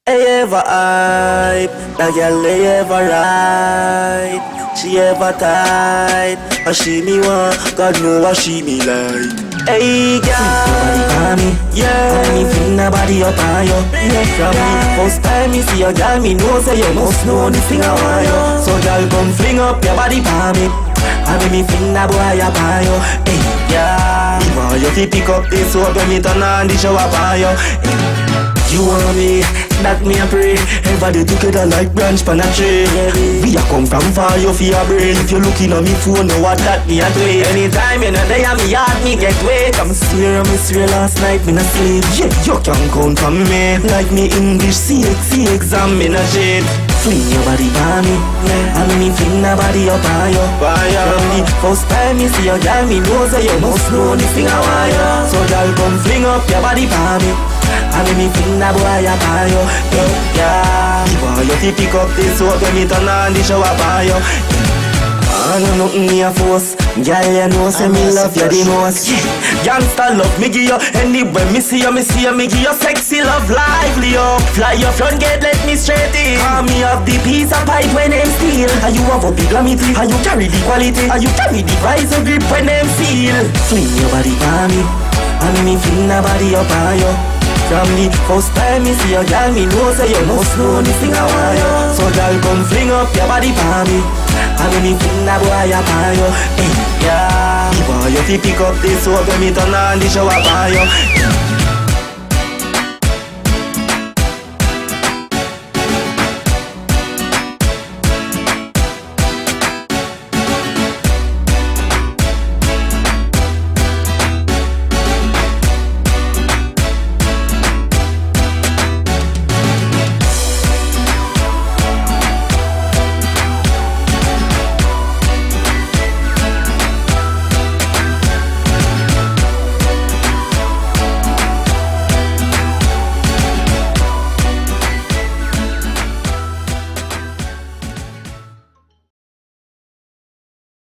Hey, ever hype, that girl they ever right. She ever tight, and she me want, God know what she me like. Hey girl, body on me, yeah. And me fling the body up on you, yeah. From me first time me see your girl, me know say you must know this thing I want you. So girl come fling up your body on me, and me fling the boy up on you. Hey yeah, me want you to pick up this soap when me turn on the shower on you. Hey. You want me, that me a pray. Everybody together like branch pan a tree. We a come from far, you feel a brain. If you looking at me phone, know what that me a do. Anytime you know they a me heart, me get wet. I'm swear last night, me not sleep. Yeah, you can count on me. Like me English CXC exam, me not shade. Fling your body on me, yeah. And me fling the body up on you. From the first time me see your girl, me know say you must know this thing I want you. So girl come fling up your body on me, and me fling the boy up on you. Yeah, me want you to pick up this soap when me turn on the shower on you. I know nothing me a force. Girl, you know say me love you the most. Gangsta love me give you. Anyway me see you, me give you sexy love lively up. Fly your front gate, let me straight in. Me have the piece of pipe when them steal. And you have a big lamity, and you carry the quality, and you carry the visor grip when them feel. Fling your body on me, and me fling the body up on you. From the first time me see your girl, me know say you must know this thing I want you. So girl come fling up your body for me, and me fling the boy up on you. Hey, yeah, me want you to pick up this soap when me turn on the shower for you.